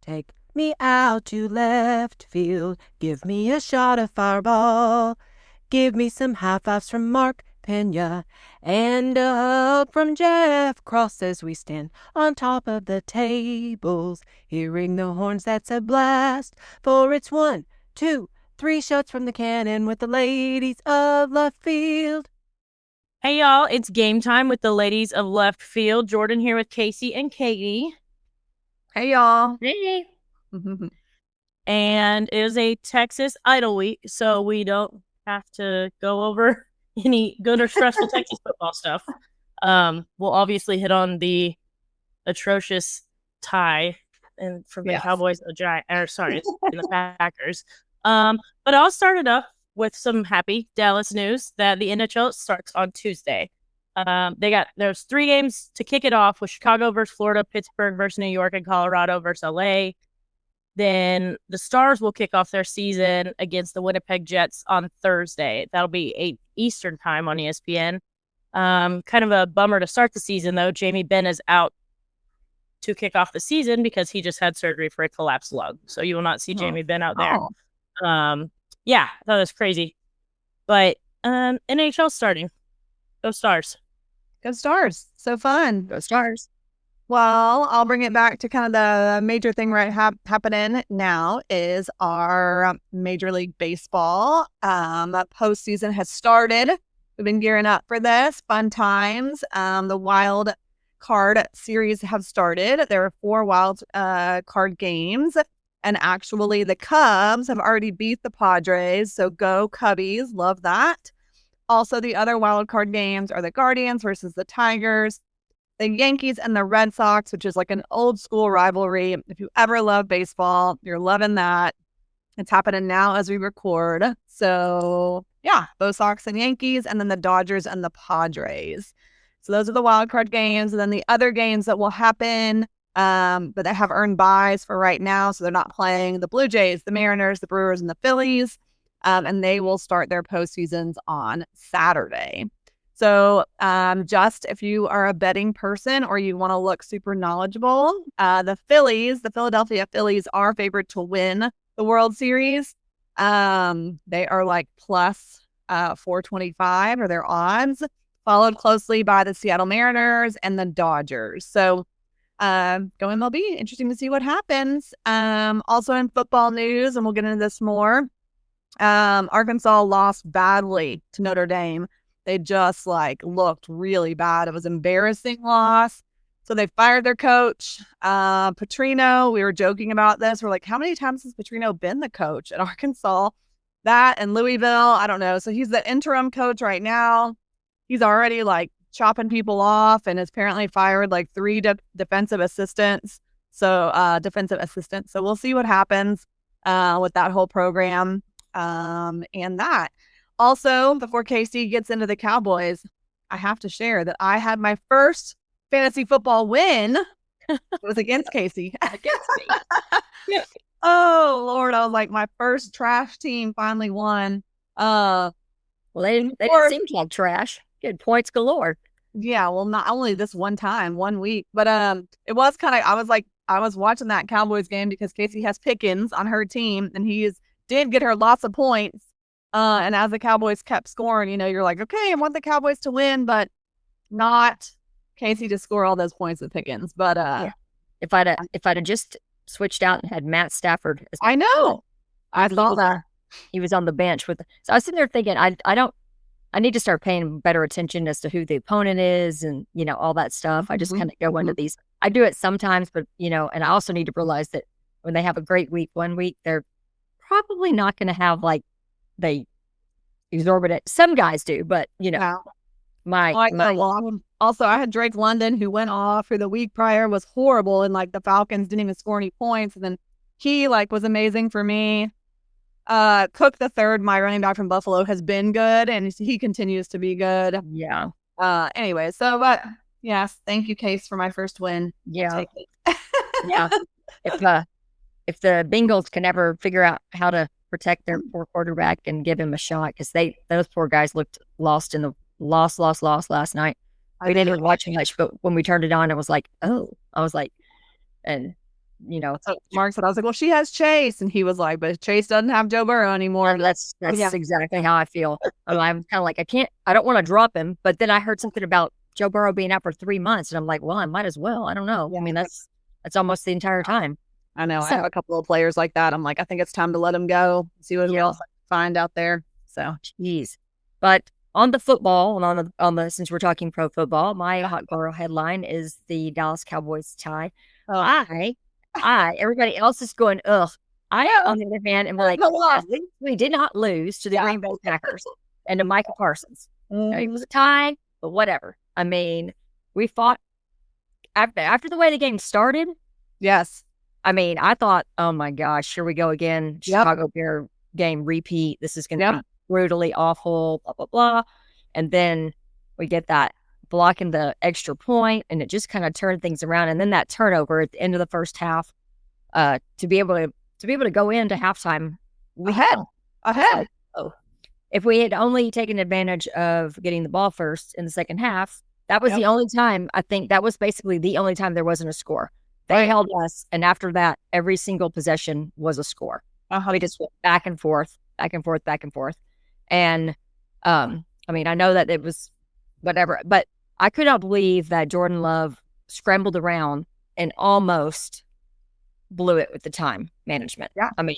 Take me out to left field. Give me a shot of Fireball. Give me some high fives from Mark Pena and a hug from Jeff Cross as we stand on top of the tables. Hearing the horns, that's a blast. For it's 1, 2, 3 shots from the cannon with the ladies of left field. Hey, y'all, it's game time with the ladies of left field. Jordan here with Casey and Katie. Hey, y'all. Hey. And it is a Texas Idol week, so we don't have to go over any good or stressful Texas football stuff. We'll obviously hit on the atrocious tie from the Cowboys and the Packers. But I'll start it off with some happy Dallas news that the NHL starts on Tuesday. There's 3 games to kick it off with Chicago versus Florida, Pittsburgh versus New York, and Colorado versus LA. Then the Stars will kick off their season against the Winnipeg Jets on Thursday. That'll be 8 Eastern time on ESPN. Kind of a bummer to start the season, though. Jamie Benn is out to kick off the season because he just had surgery for a collapsed lung. So you will not see Jamie Benn out there. Yeah, I thought it was crazy. But NHL starting. Go Stars. Go Stars. So fun. Go Stars. Well, I'll bring it back to kind of the major thing happening now is our Major League Baseball. Postseason has started. We've been gearing up for this. Fun times. The wild card series have started. There are 4 wild card games. And actually, the Cubs have already beat the Padres. So go Cubbies. Love that. Also, the other wild card games are the Guardians versus the Tigers, the Yankees and the Red Sox, which is like an old school rivalry. If you ever love baseball, you're loving that. It's happening now as we record. So yeah, both Sox and Yankees, and then the Dodgers and the Padres. So those are the wild card games. And then the other games that will happen, but they have earned buys for right now. So they're not playing the Blue Jays, the Mariners, the Brewers, and the Phillies. And they will start their postseasons on Saturday. So just if you are a betting person or you want to look super knowledgeable, the Philadelphia Phillies are favored to win the World Series. They are like plus 425 or their odds, followed closely by the Seattle Mariners and the Dodgers. So go MLB. Interesting to see what happens. Also in football news, and we'll get into this more, Arkansas lost badly to Notre Dame. They just looked really bad. It was an embarrassing loss. So they fired their coach, Petrino. We were joking about this. We're like, how many times has Petrino been the coach at Arkansas? That and Louisville, I don't know. So he's the interim coach right now. He's already chopping people off and has apparently fired 3 defensive assistants. So we'll see what happens with that whole program and that. Also, before Casey gets into the Cowboys, I have to share that I had my first fantasy football win. It was against Casey. Against me. Oh, Lord. I was like, my first trash team finally won. Well, they didn't seem like trash. Good points galore. Yeah, well, not only this one time, 1 week, but it was kind of, I was watching that Cowboys game because Casey has Pickens on her team, and did get her lots of points. And as the Cowboys kept scoring, you're like, okay, I want the Cowboys to win, but not Casey to score all those points with Pickens. But yeah. If I'd have just switched out and had Matt Stafford, I know, I thought that he was on the bench with. So I was sitting there thinking, I need to start paying better attention as to who the opponent is and all that stuff. I just kind of go into these. I do it sometimes, but and I also need to realize that when they have a great week, 1 week, they're probably not going to have the exorbitant. Some guys do, but also I had Drake London who went off, who the week prior was horrible, and the Falcons didn't even score any points, and then he was amazing for me. Cook the third, my running back from Buffalo, has been good, and he continues to be good. Yeah. Anyway, so but yes, thank you, Case, for my first win. Yeah. Yeah. If the Bengals can ever figure out how to protect their poor quarterback and give him a shot, because those poor guys looked lost in the lost last night. We didn't even watch much, but when we turned it on, it was like, oh, I was like, and So Mark said, I was like, well, she has Chase. And he was like, but Chase doesn't have Joe Burrow anymore. That's exactly how I feel. I'm kind of like, I don't want to drop him. But then I heard something about Joe Burrow being out for 3 months. And I'm like, well, I might as well. I don't know. Yeah. I mean, that's almost the entire time. I know. So- I have a couple of players like that. I'm like, I think it's time to let him go, see what else I can find out there. So, Jeez. But on the football and on the since we're talking pro football, my hot girl headline is the Dallas Cowboys tie. Oh. Everybody else is going, ugh. I, on the other hand, am like, at least we did not lose to the Green Bay Packers and to Micah Parsons. It was a tie, but whatever. I mean, we fought after the way the game started. yes. I mean, I thought, oh my gosh, here we go again. Chicago Bear game repeat. This is going to be brutally awful, blah, blah, blah. And then we get that blocking the extra point, and it just kind of turned things around. And then that turnover at the end of the first half, to be able to go into halftime ahead. If we had only taken advantage of getting the ball first in the second half, that was the only time. I think that was basically the only time there wasn't a score. They held us, and after that, every single possession was a score. We just went back and forth, back and forth, back and forth. And I mean, I know that it was whatever, but I could not believe that Jordan Love scrambled around and almost blew it with the time management. Yeah. I mean,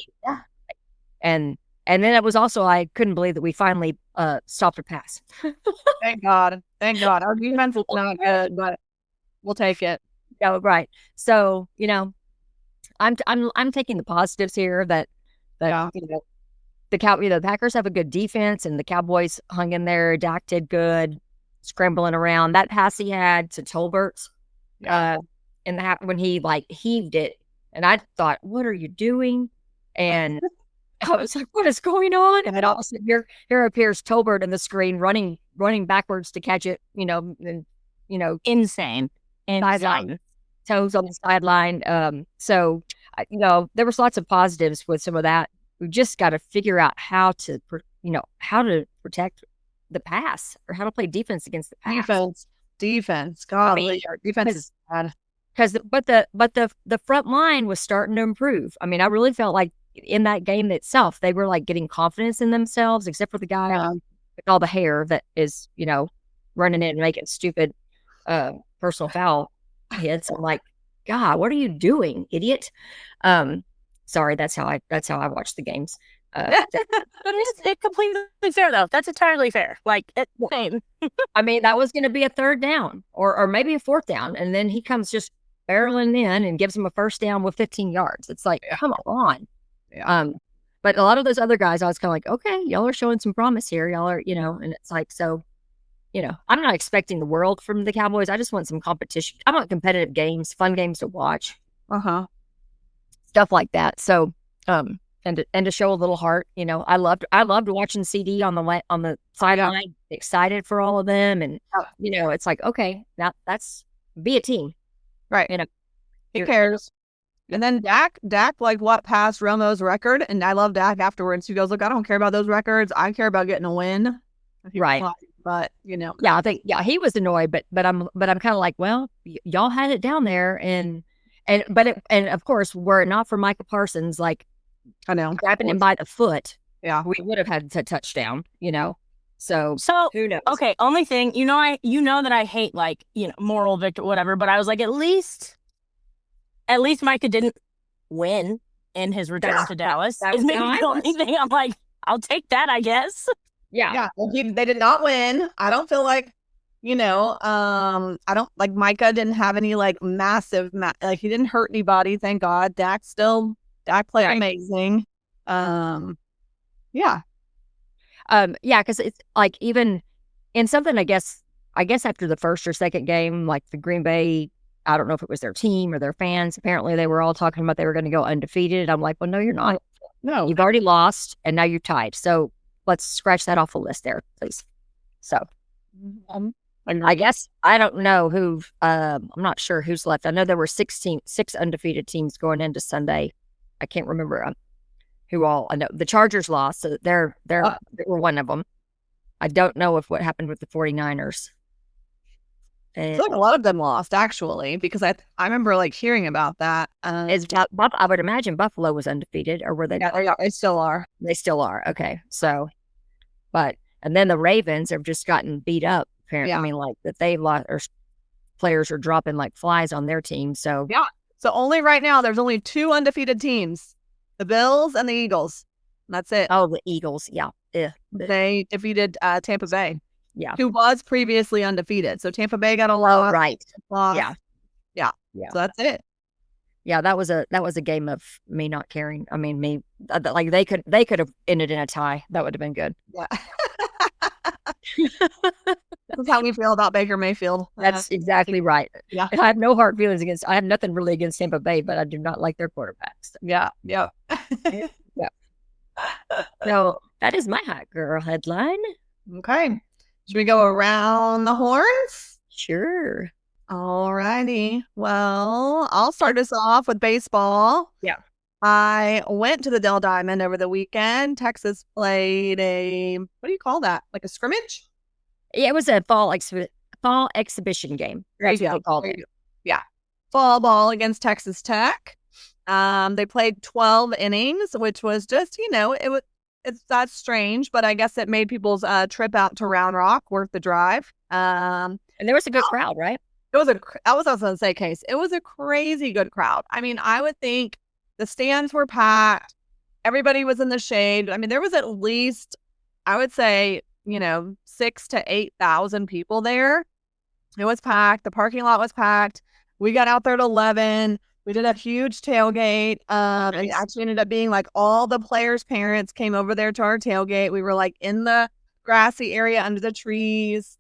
and then it was also, I couldn't believe that we finally stopped a pass. Thank God. Our defense was not good, but we'll take it. Yeah, right. So, I'm taking the positives here that the Packers have a good defense, and the Cowboys hung in there. Dak did good, scrambling around. That pass he had to Tolbert, in the when he heaved it, and I thought, "What are you doing?" And I was like, "What is going on?" And then all of a sudden, here appears Tolbert in the screen, running backwards to catch it. Insane. Sideline, toes on the sideline. So, there was lots of positives with some of that. We've just got to figure out how to protect the pass, or how to play defense against the pass. Defense. God, I mean, our defense is bad. But the front line was starting to improve. I mean, I really felt like in that game itself, they were like getting confidence in themselves, except for the guy with all the hair that is, running in and making stupid personal foul hits. I'm like, God, what are you doing, idiot? Sorry, that's how I watch the games. It's completely fair though. That's entirely fair. Like, it's same. I mean, that was going to be a third down or maybe a fourth down, and then he comes just barreling in and gives him a first down with 15 yards. It's like, come on. Yeah. But a lot of those other guys, I was kind of like, okay, y'all are showing some promise here. Y'all are, and it's like, so, I'm not expecting the world from the Cowboys. I just want some competition. I want competitive games, fun games to watch. Stuff like that. So, and to show a little heart, I loved watching CD on the sideline, excited for all of them, and it's like, okay, now that's be a team, right? Who cares? And then Dak passed Romo's record, and I love Dak afterwards. He goes, "Look, I don't care about those records. I care about getting a win." Right. But I think he was annoyed, but I'm kind of like, well, y'all had it down there, and of course, were it not for Micah Parsons, like, I know, grabbing him by the foot, we would have had a touchdown, So who knows? Okay, only thing, that I hate, like, moral victory, whatever, but I was like, at least Micah didn't win in his return to Dallas. That Is was maybe the only thing. I'm like, I'll take that, I guess. Yeah. Well, they did not win. I don't feel like, I don't like Micah didn't have any like massive, he didn't hurt anybody. Thank God. Dak played amazing. Yeah. Because it's like, even in something, I guess after the first or second game, like the Green Bay, I don't know if it was their team or their fans, apparently they were all talking about they were going to go undefeated. I'm like, well, no, you're not. No. You've already lost, and now you're tied. So let's scratch that off the list there, please. So I guess I don't know who, I'm not sure who's left. I know there were 6 undefeated teams going into Sunday. I can't remember who all. I know the Chargers lost, so they were one of them. I don't know what happened with the 49ers. I feel like a lot of them lost actually, because I remember like hearing about that. I would imagine Buffalo was undefeated, or were they? Yeah, they still are. They still are. Okay, so, and then the Ravens have just gotten beat up. Apparently, Yeah. I mean, like that they lost, or players are dropping like flies on their team. So Yeah. So only right now, there's only 2 undefeated teams: the Bills and the Eagles. That's it. oh, the Eagles, yeah, They defeated Tampa Bay, yeah, who was previously undefeated. So Tampa Bay got a loss. right, Loss. yeah. Yeah. Yeah. So that's it. yeah. That was a game of me not caring. I mean, me like they could have ended in a tie. That would have been good. Yeah. That's how we feel about Baker Mayfield. That's exactly right. Yeah. I have no hard feelings I have nothing really against Tampa Bay, but I do not like their quarterbacks. Yeah. Yeah. So that is my hot girl headline. Okay. Should we go around the horns? Sure. All righty. Well, I'll start us off with baseball. Yeah. I went to the Dell Diamond over the weekend. Texas played a, what do you call that? Like a scrimmage? Yeah, it was a fall exhibition game. That's what they called it. Yeah. Fall ball against Texas Tech. They played 12 innings, which was just, that's strange, but I guess it made people's trip out to Round Rock worth the drive. And there was a good crowd, right? I was also going to say, Case, it was a crazy good crowd. I mean, I would think the stands were packed. Everybody was in the shade. I mean, there was at least, I would say, 6,000 to 8,000 people there. It was packed. The parking lot was packed. We got out there at 11. We did a huge tailgate. It actually ended up being like all the players' parents came over there to our tailgate. We were like in the grassy area under the trees.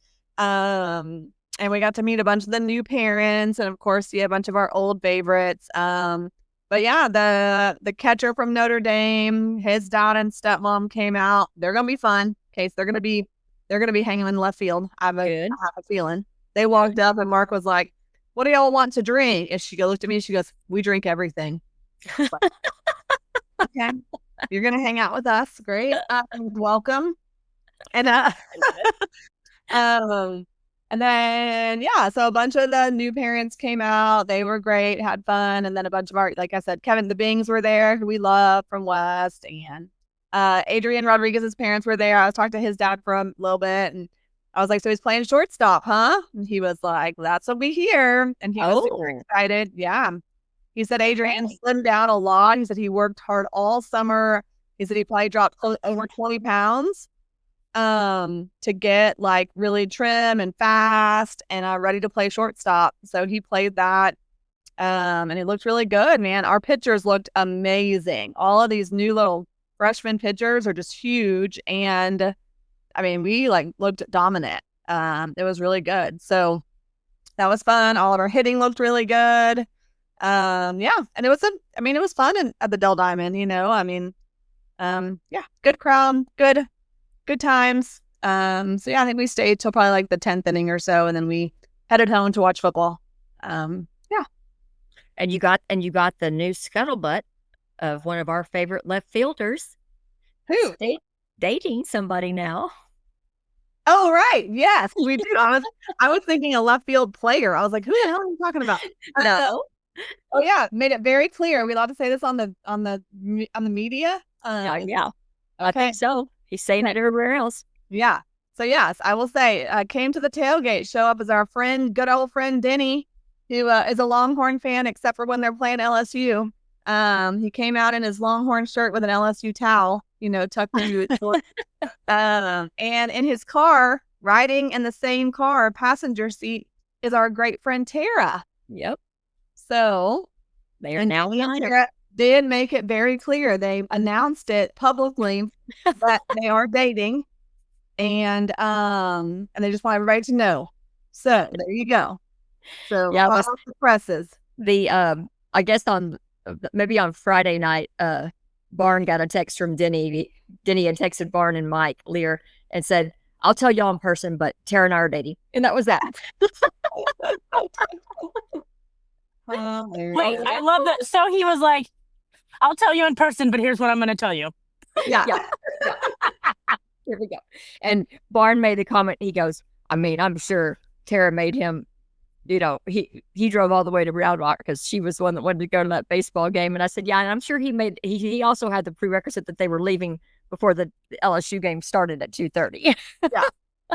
And we got to meet a bunch of the new parents, and of course, a bunch of our old favorites. But yeah, the catcher from Notre Dame, his dad and stepmom came out. They're gonna be fun. Case they're gonna be hanging in left field. I have a feeling. They walked up and Mark was like, "What do y'all want to drink?" And she looked at me. She goes, "We drink everything." Okay, you're gonna hang out with us. Great, welcome. And and then, so a bunch of the new parents came out. They were great, had fun. And then a bunch of our, like I said, Kevin the Bings were there, who we love from West. And Adrian Rodriguez's parents were there. I was talking to his dad for a little bit. And I was like, so he's playing shortstop, huh? And he was like, that's what we hear. And he was super excited. Yeah. He said Adrian slimmed down a lot. He said he worked hard all summer. He said he probably dropped over 20 pounds. To get like really trim and fast and ready to play shortstop. So he played that. And it looked really good, man. Our pitchers looked amazing. All of these new little freshman pitchers are just huge. And I mean, we like looked dominant. It was really good. So that was fun. All of our hitting looked really good. And it was it was fun at the Dell Diamond, good crowd, good times. I think we stayed till probably like the 10th inning or so, and then we headed home to watch football. And you got the new scuttlebutt of one of our favorite left fielders. Who? Dating somebody now. Oh, right. Yes, we do. I was thinking a left field player. I was like, who the hell are you talking about? No. Oh yeah, made it very clear. Are we allowed to say this on the media? Yeah. I think so. He's saying it everywhere else. Yeah. So yes, I will say, came to the tailgate, show up as our friend, good old friend Denny, who is a Longhorn fan, except for when they're playing LSU. He came out in his Longhorn shirt with an LSU towel, tucked into his shorts. And in his car, riding in the same car, passenger seat, is our great friend Tara. Yep. So they are now Tara did make it very clear. They announced it publicly that they are dating, and they just want everybody to know. So there you go. So yeah, the presses. I guess maybe on Friday night, Barn got a text from Denny. Denny had texted Barn and Mike Lear and said, "I'll tell y'all in person, but Tara and I are dating," and that was that. Wait, I love that. So he was like, "I'll tell you in person, but here's what I'm going to tell you." Yeah. Here we go. And Barn made the comment. He goes, "I'm sure Tara made him he drove all the way to Round Rock because she was the one that wanted to go to that baseball game. And I said, yeah, and I'm sure he also had the prerequisite that they were leaving before the LSU game started at 2:30. Yeah,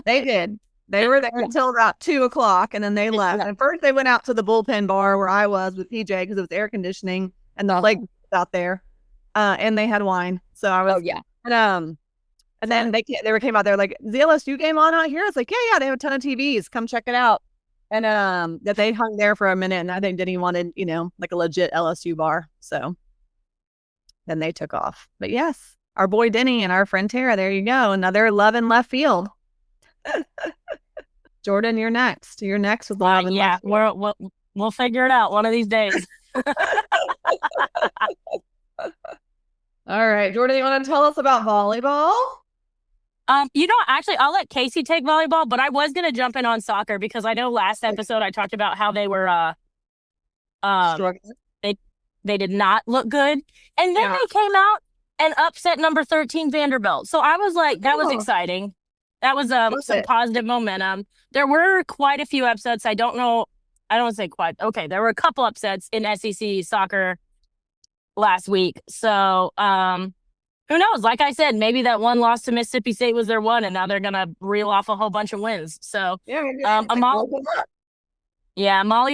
they did. They were there until about 2:00, and then they left. Yeah. And first they went out to the bullpen bar where I was with PJ because it was air conditioning and the lake was out there. And they had wine. So I was, and then they came out there like, is the LSU game on out here? It's like, yeah, they have a ton of TVs. Come check it out. And that they hung there for a minute, and I think Denny wanted, like a legit LSU bar. So then they took off. But yes, our boy Denny and our friend Tara, there you go. Another love in left field. Jordan, you're next. You're next with love in left field. We'll figure it out one of these days. All right, Jordan, you want to tell us about volleyball? Actually, I'll let Casey take volleyball, but I was going to jump in on soccer because I know last episode I talked about how they were, they did not look good. And then they came out and upset number 13 Vanderbilt. So I was like, that was exciting. That was some positive momentum. There were quite a few upsets. I don't want to say quite. Okay, there were a couple upsets in SEC soccer last week. So, who knows? Like I said, maybe that one loss to Mississippi State was their one, and now they're going to reel off a whole bunch of wins. So, Amalia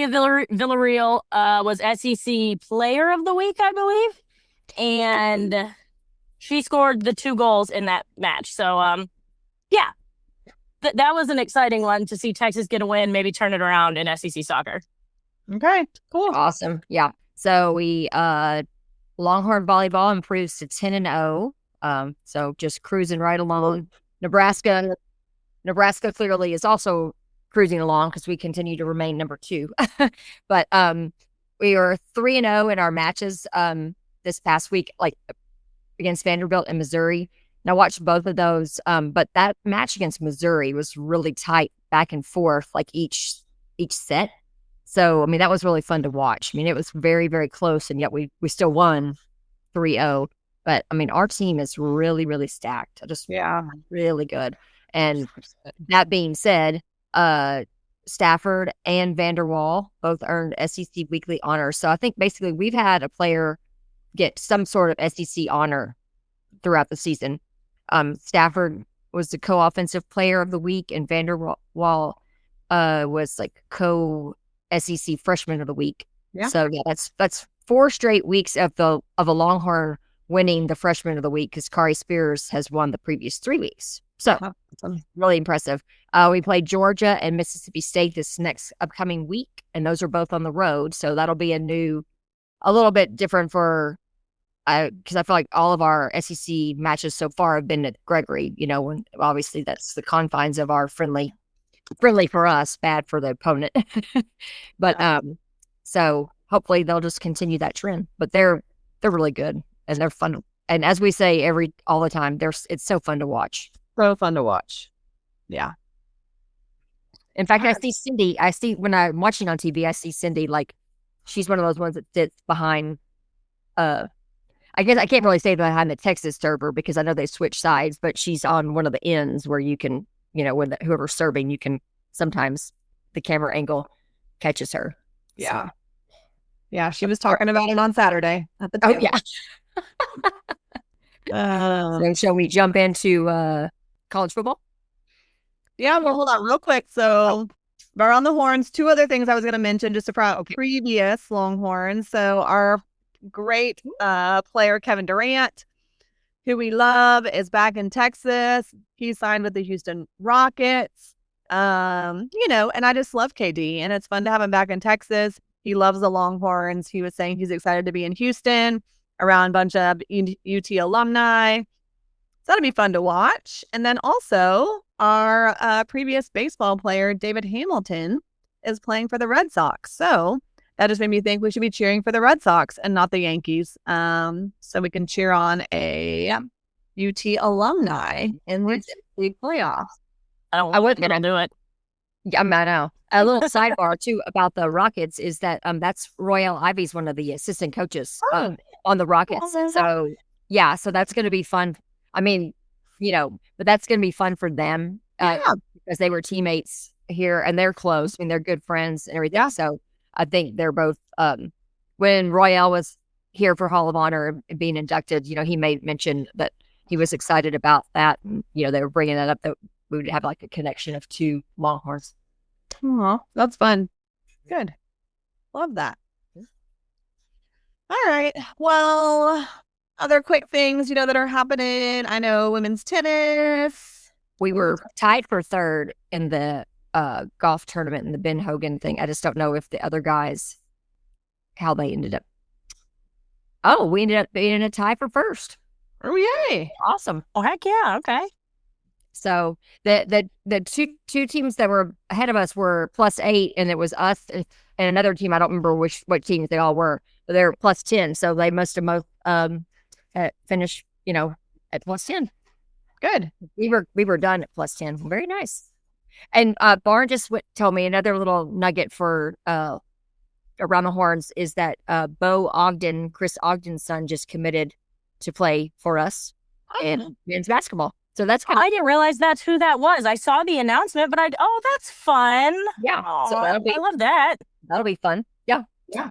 Villarreal was SEC Player of the Week, I believe. And she scored the 2 goals in that match. So, that was an exciting one to see Texas get a win, maybe turn it around in SEC soccer. Okay, cool. Awesome. Yeah. So we Longhorn volleyball improves to 10-0. So just cruising right along. Nebraska clearly is also cruising along because we continue to remain number 2. But we are 3-0 in our matches this past week, like against Vanderbilt and Missouri. And I watched both of those. But that match against Missouri was really tight back and forth, like each set. So, I mean, that was really fun to watch. I mean, it was very, very close, and yet we still won 3-0. But, I mean, our team is really, really stacked. Really good. And that being said, Stafford and Vanderwall both earned SEC Weekly honors. So I think basically we've had a player get some sort of SEC honor throughout the season. Stafford was the co-offensive player of the week, and Vanderwall was like SEC Freshman of the Week. Yeah. So yeah, that's 4 straight weeks of a Longhorn winning the Freshman of the Week because Kari Spears has won the previous 3 weeks. So really impressive. We play Georgia and Mississippi State this next upcoming week, and those are both on the road. So that'll be a little bit different because I feel like all of our SEC matches so far have been at Gregory. When obviously that's the confines of our friendly for us, bad for the opponent. But so hopefully they'll just continue that trend. But they're really good and they're fun. And as we say all the time, it's so fun to watch. So fun to watch. Yeah. In fact, I see Cindy. When I'm watching on TV, I see Cindy like she's one of those ones that sits behind. I guess I can't really say behind the Texas server because I know they switch sides, but she's on one of the ends where you can. When whoever's serving, you can sometimes the camera angle catches her. Yeah. So. Yeah. She was talking about it on Saturday at the table. So shall we jump into college football? Yeah. Well, hold on real quick. So we're on the horns. 2 other things I was going to mention just about previous Longhorns. So our great player, Kevin Durant, who we love, is back in Texas. He signed with the Houston Rockets. And I just love KD, and it's fun to have him back in Texas. He loves the Longhorns. He was saying he's excited to be in Houston around a bunch of UT alumni. So that'll be fun to watch. And then also our previous baseball player, David Hamilton, is playing for the Red Sox. So that just made me think we should be cheering for the Red Sox and not the Yankees. So we can cheer on a UT alumni in the big playoffs. I wasn't going to do it. Yeah, I know. A little sidebar too about the Rockets is that that's Royale Ivy's one of the assistant coaches on the Rockets. So yeah, so that's going to be fun. I mean, but that's going to be fun for them because they were teammates here, and they're close. I mean, they're good friends and everything. Yeah. So I think they're both. When Royale was here for Hall of Honor and being inducted, he made mention that he was excited about that. And, they were bringing that up, that we would have like a connection of two Longhorns. Aw, that's fun. Good. Love that. All right. Well, other quick things, that are happening. I know women's tennis. We were tied for third in the golf tournament in the Ben Hogan thing. I just don't know if the other guys, how they ended up. Oh, we ended up being in a tie for first. Oh, yay. Awesome. Oh, heck yeah. Okay. So the two teams that were ahead of us were +8, and it was us and another team. I don't remember what teams they all were, but they're +10. So they must have both finished, at +10. Good. We were done at +10. Very nice. And Barn just told me another little nugget for around the horns is that Bo Ogden, Chris Ogden's son, just committed to play for us in men's basketball. So that's kind of, I didn't realize that's who that was. I saw the announcement, but that's fun. yeah. Aw, So I love that. that'll be fun. Yeah. Yeah.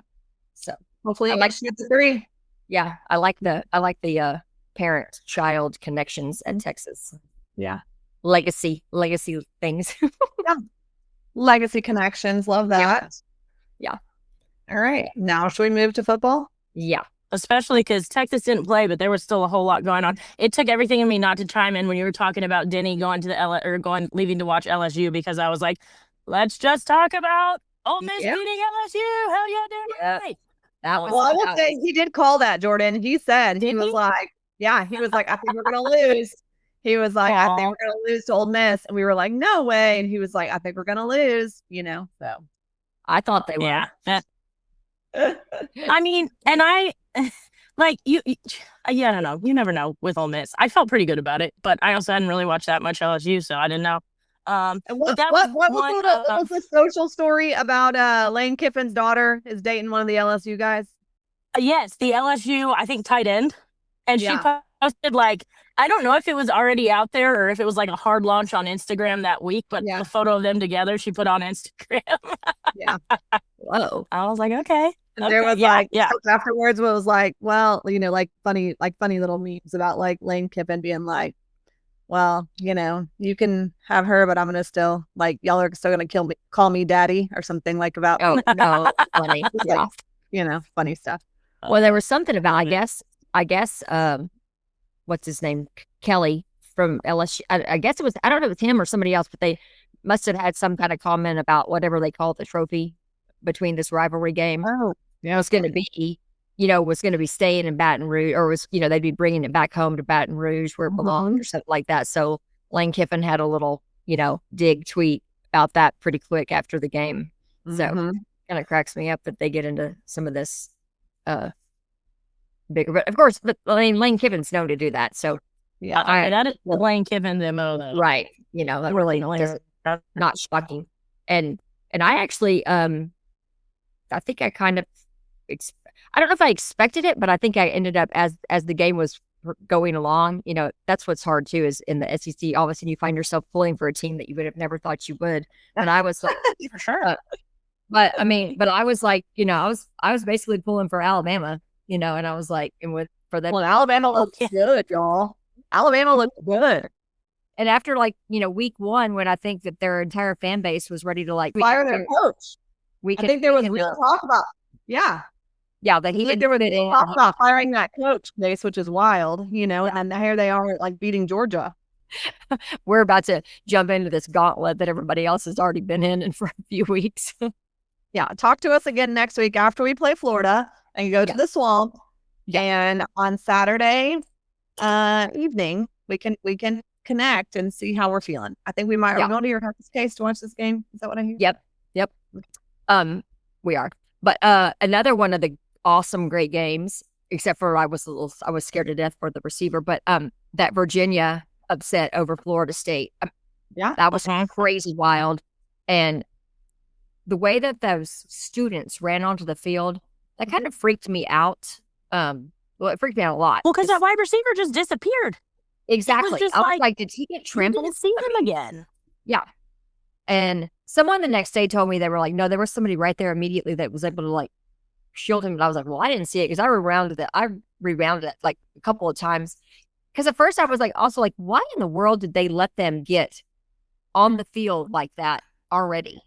So Hopefully I it like- makes you the 3. yeah, I like the parent-child connections at Texas. Yeah. Legacy things. Legacy connections. Love that. Yeah. All right. Now, should we move to football? Yeah. Especially because Texas didn't play, but there was still a whole lot going on. It took everything in me not to chime in when you were talking about Denny going to leaving to watch LSU, because I was like, let's just talk about Ole Miss Yep. beating LSU. Hell yeah, dude! Yeah. Right. That was Well, I will say he did call that, Jordan. He said, Did he was he? like, I think we're going to lose. He was like, I think we're going to lose to Ole Miss. And we were like, no way. And he was like, I think we're going to lose, so. I thought they were. Yeah. I mean, and I like you. I don't know. You never know with Ole Miss. I felt pretty good about it, but I also hadn't really watched that much LSU, so I didn't know. And but what that was one, what was the social story about Lane Kiffin's daughter is dating one of the LSU guys? yes, the LSU, I think, tight end, and she Yeah. posted like, I don't know if it was already out there or if it was like a hard launch on Instagram that week, but Yeah. the photo of them together she put on Instagram. Yeah. Whoa. I was like, okay. And there Okay, was yeah, yeah. afterwards, it was like, well, like funny little memes about like Lane Kiffin being like, well, you can have her, but I'm gonna still like y'all are still gonna call me daddy or something like about Oh no, funny. like, Yeah. funny stuff. Well, there was something about I guess what's his name? Kelly from LSU. I guess it was, I don't know if it was him or somebody else, but they must have had some kind of comment about whatever they call the trophy between this rivalry game. Oh, It was going to be, was going to be staying in Baton Rouge, or was, they'd be bringing it back home to Baton Rouge where it belonged or something like that. So Lane Kiffin had a little, dig tweet about that pretty quick after the game. So kind of cracks me up that they get into some of this bigger, but of course, Lane Kiffin's known to do that. So yeah. That is Lane Kiffin MO though. right, that really doesn't- not shocking. And I actually, I think I kind of, I don't know if I expected it, but I think I ended up as the game was going along. That's what's hard too, is in the SEC, all of a sudden you find yourself pulling for a team that you would have never thought you would. And I was like, For sure. but I was like, I was basically pulling for Alabama, and I was like, and for them. Well, Alabama looked good, y'all. Alabama looked good. And after week 1, when I think that their entire fan base was ready to Fire their coach. I think there was real talk about, that he like did. there was talk about firing that coach base, which is wild, and here they are like beating Georgia. We're about to jump into this gauntlet that everybody else has already been in for a few weeks. Yeah, talk to us again next week after we play Florida and go to the Swamp. Yeah. And on Saturday evening, we can connect and see how we're feeling. I think we might Yeah. go to your house case to watch this game. Is that what I hear? Yep. We are. But another one of the awesome, great games, except for I was scared to death for the receiver, but that Virginia upset over Florida State. Yeah. That was crazy wild. And the way that those students ran onto the field, that kind of freaked me out. It freaked me out a lot. Well, because that wide receiver just disappeared. Exactly. just I was like, like, did he get We trampled? didn't see him again. Yeah. And someone the next day told me they were like, no, there was somebody right there immediately that was able to like shield him. And I was like, well, I didn't see it because I rewounded it like a couple of times. Because at first I was like, also like, why in the world did they let them get on the field like that already?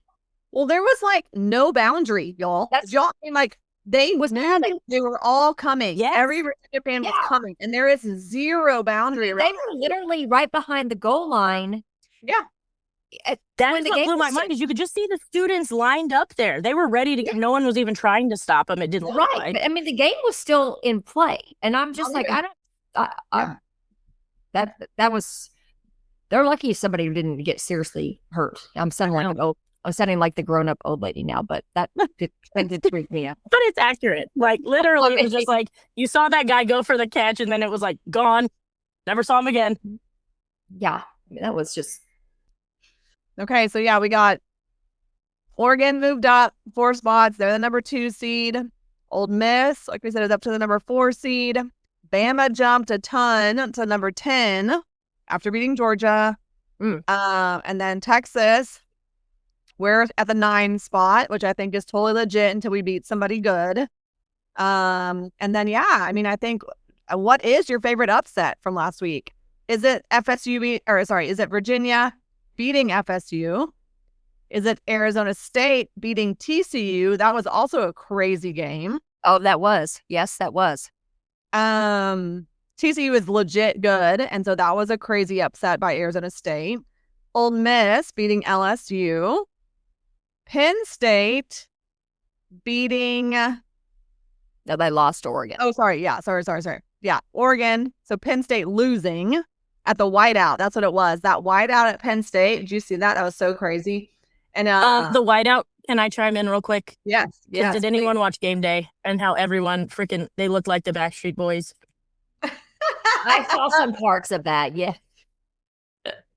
Well, there was like no boundary, y'all. Y'all, I mean, like they were all coming. Yes. Every Virginia fan was coming, and there is zero boundary around. They were literally right behind the goal line. Yeah. That's what blew my mind, is you could just see the students lined up there. They were ready to. No one was even trying to stop them. It didn't look like. I mean, the game was still in play, and I'm just like, that was. They're lucky somebody didn't get seriously hurt. I'm sounding like the grown-up old lady now, but that did freak me out. But it's accurate. Like literally, it was just like you saw that guy go for the catch, and then it was like gone. Never saw him again. Yeah, I mean, that was just. Okay, so yeah, we got Oregon moved up 4 spots. They're the number 2 seed. Ole Miss, like we said, is up to the number 4 seed. Bama jumped a ton to number 10 after beating Georgia. And then Texas, we're at the 9 spot, which I think is totally legit until we beat somebody good. And then, yeah, I mean, I think, what is your favorite upset from last week? Is it is it Virginia beating FSU? Is it Arizona State beating TCU? That was also a crazy game. Oh, that was. Yes, that was. TCU is legit good, and so that was a crazy upset by Arizona State. Ole Miss beating LSU. Penn State beating... No, they lost to Oregon. Oh, sorry. Yeah, sorry. Yeah, Oregon. So Penn State losing at the whiteout. That's what it was. That whiteout at Penn State. Did you see that? That was so crazy. And the whiteout. Can I chime in real quick? Yes. Did anyone watch Game Day and how everyone they looked like the Backstreet Boys? I saw some parts of that. Yeah.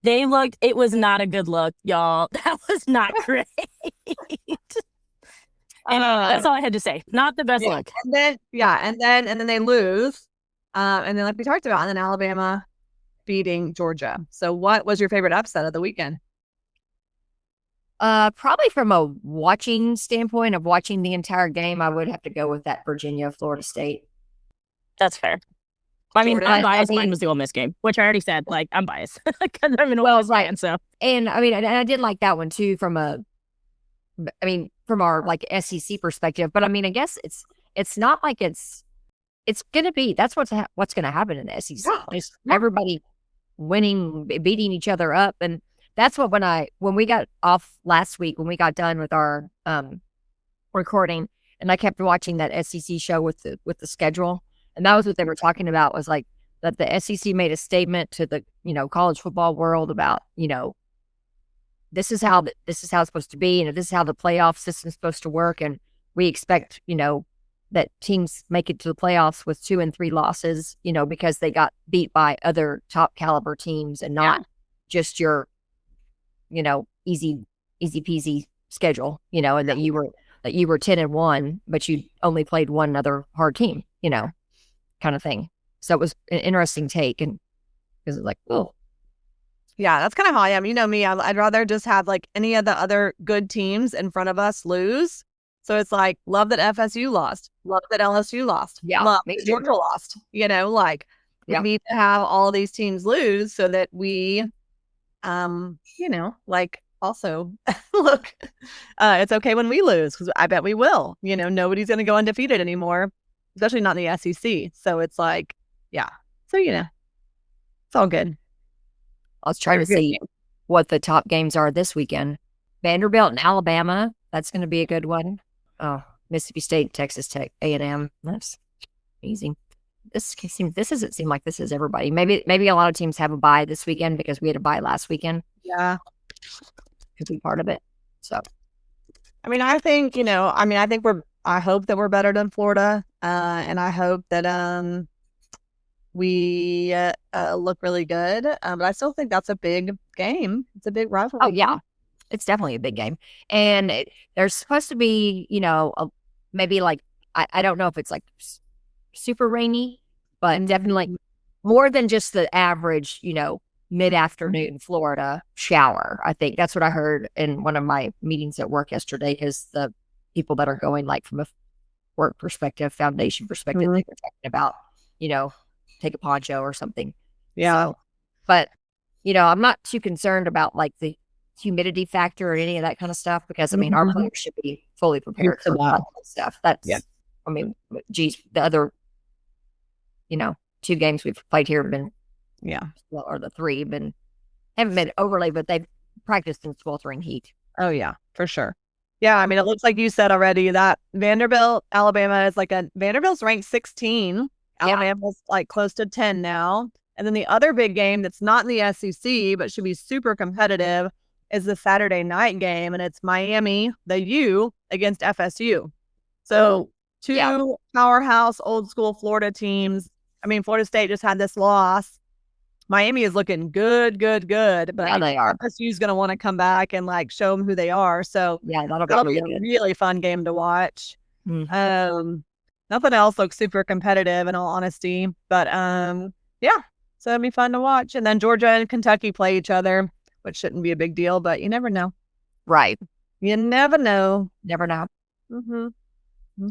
It was not a good look, y'all. That was not great. And that's all I had to say. Not the best look. And then they lose. And then like we talked about, and then Alabama beating Georgia. So what was your favorite upset of the weekend? Probably from a watching standpoint of watching the entire game, I would have to go with that Virginia-Florida State. That's fair. I mean, I'm biased. I mean, mine was the Ole Miss game, which I already said. Like, I'm biased because I'm an Ole Miss fan. So, and I mean, and I did like that one too from our like SEC perspective. But I mean, I guess it's not like it's gonna be. That's what's gonna happen in the SEC. Everybody winning, beating each other up, and that's what when we got off last week, when we got done with our recording, and I kept watching that SEC show with the schedule. And that was what they were talking about, was like that the SEC made a statement to the, college football world about, this is how it's supposed to be. And this is how the playoff system is supposed to work. And we expect, that teams make it to the playoffs with 2 and 3 losses, because they got beat by other top caliber teams and not just your, easy peasy schedule, and that you were 10-1, but you only played one other hard team, kind of thing. So it was an interesting take, and because it's like, oh, yeah, that's kind of how I am. You know me, I'd rather just have like any of the other good teams in front of us lose. So it's like, love that FSU lost, love that LSU lost, love that Georgia lost. We need to have all these teams lose so that we, also look, it's okay when we lose, because I bet we will. Nobody's going to go undefeated anymore, especially not in the SEC. So it's like, yeah. So, it's all good. I was trying to see what the top games are this weekend. Vanderbilt and Alabama. That's going to be a good one. Oh, Mississippi State, Texas Tech, A&M. That's easy. This doesn't seem like this is everybody. Maybe a lot of teams have a bye this weekend because we had a bye last weekend. Yeah. Could be part of it. So, I mean, I think, I hope that we're better than Florida. And I hope that we look really good. But I still think that's a big game. It's a big rivalry. Oh, yeah. It's definitely a big game. And there's supposed to be, maybe like, I don't know if it's like super rainy, but definitely more than just the average, mid-afternoon Florida shower. I think that's what I heard in one of my meetings at work yesterday, because the people that are going, like, from a work perspective, foundation perspective, they were talking about, take a poncho or something. Yeah. So, but, I'm not too concerned about like the humidity factor or any of that kind of stuff, because I mean, our players should be fully prepared for that kind of stuff. That's, I mean, geez, the other, 2 games we've played here have been, or the 3 haven't been overly, but they've practiced in sweltering heat. Oh yeah, for sure. Yeah, I mean, it looks like you said already that Vanderbilt, Alabama is Vanderbilt's ranked 16. Alabama's like close to 10 now. And then the other big game that's not in the SEC, but should be super competitive, is the Saturday night game. And it's Miami, the U, against FSU. So 2 powerhouse, old school Florida teams. I mean, Florida State just had this loss. Miami is looking good. But they are. FSU is going to want to come back and like show them who they are. So that'll be a really fun game to watch. Nothing else looks super competitive, in all honesty. But so it'll be fun to watch. And then Georgia and Kentucky play each other, which shouldn't be a big deal, but you never know. Right. You never know. Never know.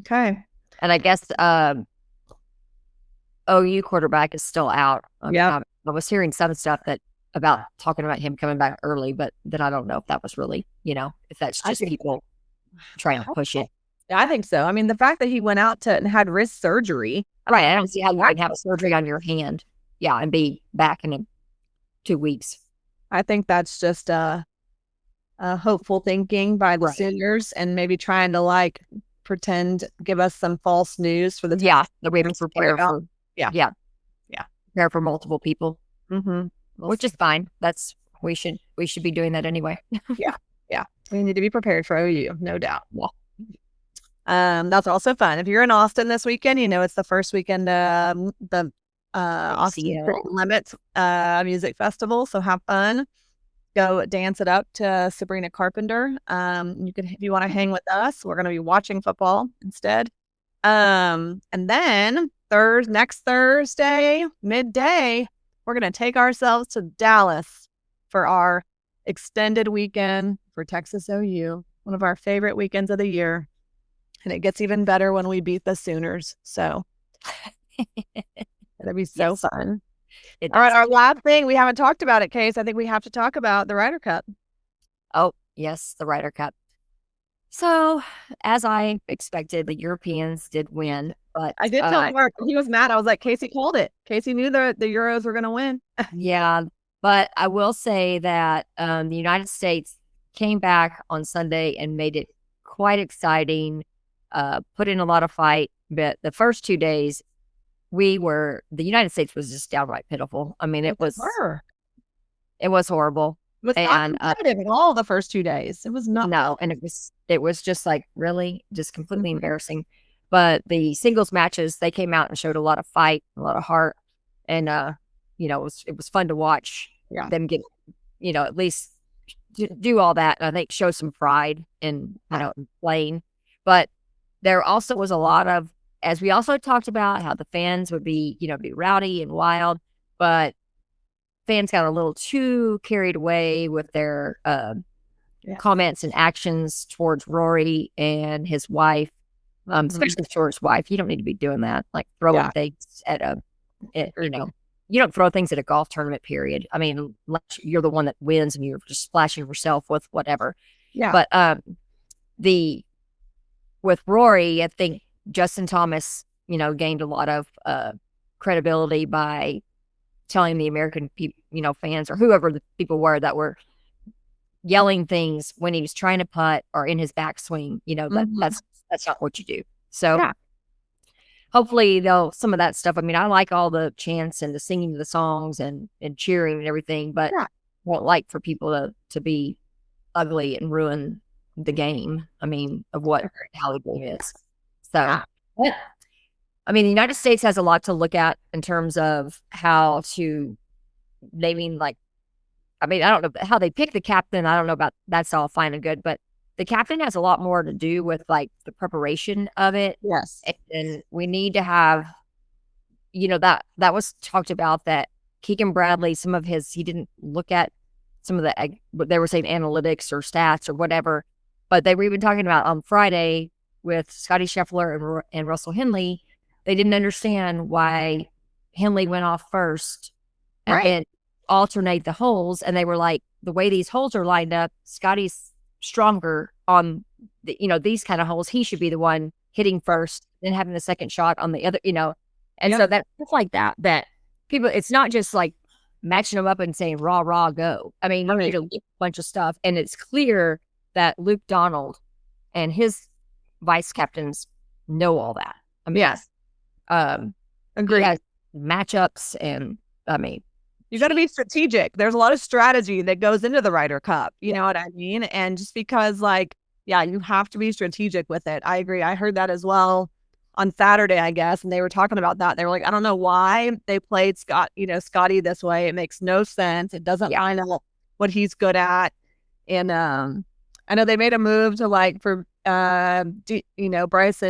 Okay. And I guess OU quarterback is still out. I was hearing some stuff about talking about him coming back early, but then I don't know if that was really, if that's just people trying to push it. I think so. I mean, the fact that he went out and had wrist surgery. Right. I don't see how you can have a surgery on your hand. Yeah. And be back in 2 weeks. I think that's just hopeful thinking by the Sooners, and maybe trying to like give us some false news for the that we have to prepare for. Prepare for multiple people, which is fine. We should be doing that anyway. We need to be prepared for OU, no doubt. That's also fun. If you're in Austin this weekend, it's the first weekend the Austin City Limits music festival. So have fun. Go dance it up to Sabrina Carpenter. You can, if you want to hang with us, we're going to be watching football instead. And then next Thursday, midday, we're going to take ourselves to Dallas for our extended weekend for Texas OU, one of our favorite weekends of the year. And it gets even better when we beat the Sooners. So it'll be so fun. All right, our last thing, we haven't talked about it, Case. I think we have to talk about the Ryder Cup. Oh, yes, the Ryder Cup. So, as I expected, the Europeans did win. But I did tell Mark, he was mad. I was like, Casey called it. Casey knew the Euros were going to win. Yeah, but I will say that the United States came back on Sunday and made it quite exciting, put in a lot of fight. But the first 2 days, the United States was just downright pitiful. I mean, it was horrible. It was not competitive at all the first 2 days. It was not. No, and it was just like really just completely embarrassing. But the singles matches, they came out and showed a lot of fight, a lot of heart, and it was fun to watch them get, at least do all that. And I think show some pride in playing. But there also was a lot of, as we also talked about, how the fans would be rowdy and wild, but fans got a little too carried away with their comments and actions towards Rory and his wife, especially towards his wife. You don't need to be doing that, like throwing things at you don't throw things at a golf tournament, period. I mean, you're the one that wins and you're just splashing yourself with whatever. Yeah. But with Rory, I think Justin Thomas, gained a lot of credibility by telling the American fans or whoever the people were that were yelling things when he was trying to putt or in his backswing. That's not what you do. So hopefully some of that stuff. I mean, I like all the chants and the singing of the songs and cheering and everything, but I won't like for people to be ugly and ruin the game. I mean, of how the game is. So, I mean, the United States has a lot to look at in terms of how to naming, I don't know how they pick the captain. I don't know about that's all fine and good, but the captain has a lot more to do with the preparation of it. Yes. And we need to have, that was talked about that Keegan Bradley, some of his, he didn't look at some of the, what they were saying, analytics or stats or whatever. But they were even talking about on Friday with Scotty Scheffler and Russell Henley. They didn't understand why Henley went off first and alternate the holes. And they were like, the way these holes are lined up, Scotty's stronger on the, these kind of holes. He should be the one hitting first, then having the second shot on the other, And so that's like that people, it's not just like matching them up and saying rah, rah, go. I mean, you need a bunch of stuff. And it's clear that Luke Donald and his vice captains know all that. I mean, yes. Agree. He has matchups, and I mean, you got to be strategic. There's a lot of strategy that goes into the Ryder Cup. You know what I mean? And just because, like, you have to be strategic with it. I agree. I heard that as well on Saturday, I guess, and they were talking about that. They were like, I don't know why they played Scotty this way. It makes no sense. It doesn't line up what he's good at. And I know they made a move to for Bryson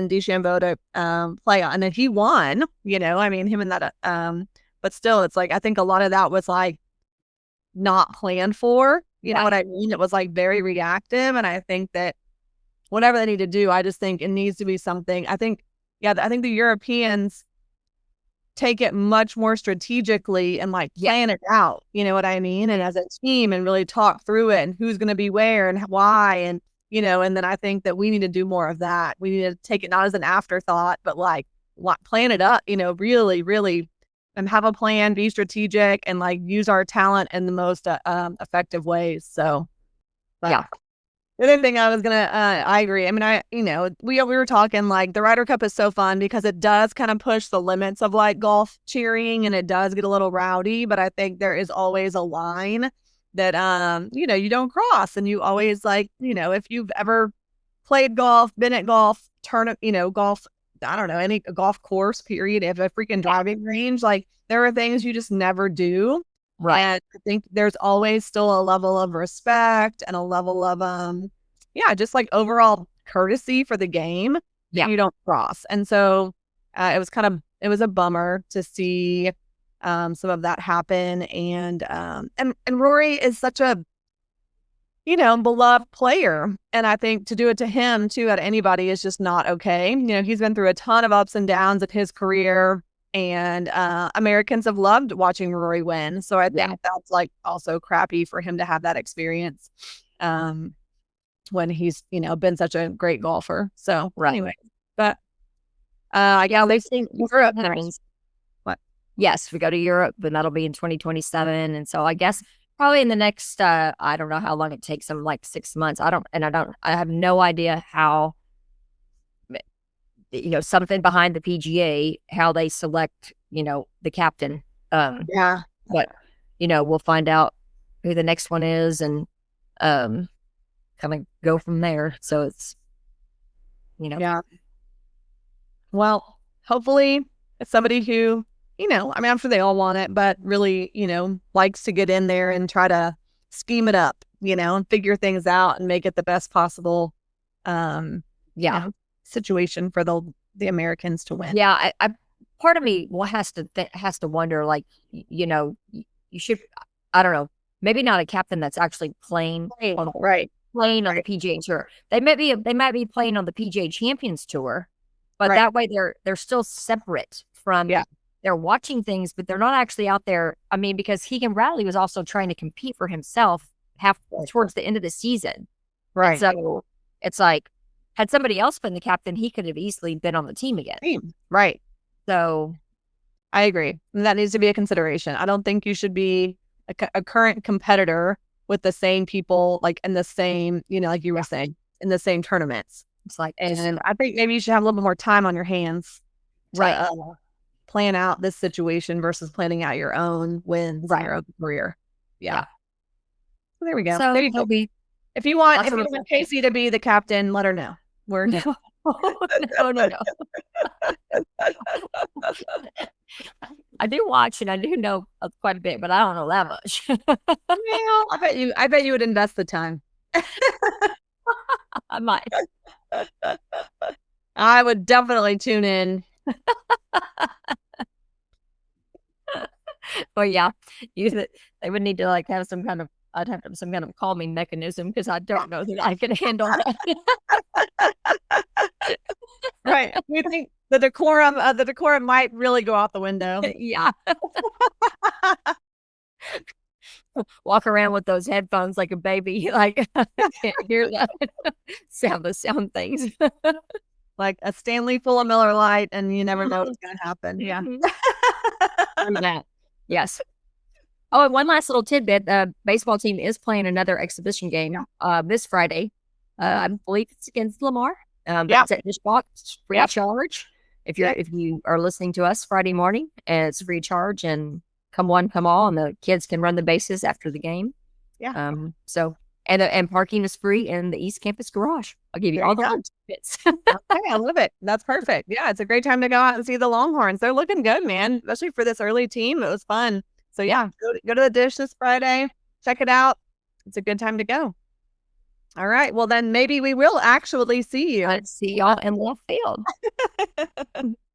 DeChambeau to play on, and then he won. I mean, him and that. But still, it's like I think a lot of that was like not planned for. You know what I mean? It was like very reactive, and I think that whatever they need to do, I just think it needs to be something. I think the Europeans take it much more strategically and plan it out. You know what I mean? And as a team, and really talk through it and who's going to be where and why, and and then I think that we need to do more of that. We need to take it not as an afterthought, but plan it up. Really, really. And have a plan, be strategic, and use our talent in the most effective ways. So, The other thing I was gonna, I agree. I mean, we were talking the Ryder Cup is so fun because it does kind of push the limits of golf cheering, and it does get a little rowdy. But I think there is always a line that you don't cross, and you always if you've ever played golf, been at golf golf. I don't know, any golf course, period, if a freaking driving range, there are things you just never do. Right. And I think there's always still a level of respect and a level of, just overall courtesy for the game that you don't cross. And so it was a bummer to see some of that happen. And Rory is such a, beloved player. And I think to do it to him too, at anybody, is just not okay. He's been through a ton of ups and downs of his career, and Americans have loved watching Rory win. So I think that's also crappy for him to have that experience when he's, been such a great golfer. So anyway, but they think Europe. What? Yes, we go to Europe, and that'll be in 2027. And so I guess probably in the next, I don't know how long it takes them, 6 months. I have no idea how, something behind the PGA, how they select, the captain. But, we'll find out who the next one is, and kind of go from there. So it's, Yeah. Well, hopefully it's somebody who, I mean, I'm sure they all want it, but really, likes to get in there and try to scheme it up, and figure things out and make it the best possible, situation for the Americans to win. Yeah. I part of me has to wonder, you should, I don't know, maybe not a captain that's actually playing on the PGA Tour. They might be playing on the PGA Champions Tour, but that way they're still separate from. They're watching things, but they're not actually out there. I mean, because Keegan Bradley was also trying to compete for himself towards the end of the season. Right. And so it's had somebody else been the captain, he could have easily been on the team again. Right. So I agree. And that needs to be a consideration. I don't think you should be a current competitor with the same people, in the same, like you were saying, in the same tournaments. It's and I think maybe you should have a little bit more time on your hands. Right. Plan out this situation versus planning out your own wins in your own career. Yeah. So there we go. So if you want Casey to be the captain, let her know. We're no. I do watch and I do know quite a bit, but I don't know that much. Well, I bet you would invest the time. I might. I would definitely tune in. Well, yeah, they would need to like have some kind of. I'd have to have some kind of calming mechanism because I don't know that I can handle that. Right. We think the decorum might really go out the window. Yeah. Walk around with those headphones like a baby, like I can't hear that sound things. Like a Stanley full of Miller Lite, and you never know what's going to happen. Yeah. Remember that. Yes. Oh, and one last little tidbit: the baseball team is playing another exhibition game this Friday. I believe it's against Lamar. It's at Dishbox. It's free of charge. If you are listening to us Friday morning, and it's free of charge, and come one, come all, and the kids can run the bases after the game. Yeah. So and parking is free in the East Campus garage. I'll give you all the little tidbits. Okay, I love it. That's perfect. Yeah, it's a great time to go out and see the Longhorns. They're looking good, man. Especially for this early team. It was fun. So yeah, go to the Dish this Friday. Check it out. It's a good time to go. All right. Well, then maybe we will actually see you. I'd see y'all in left field.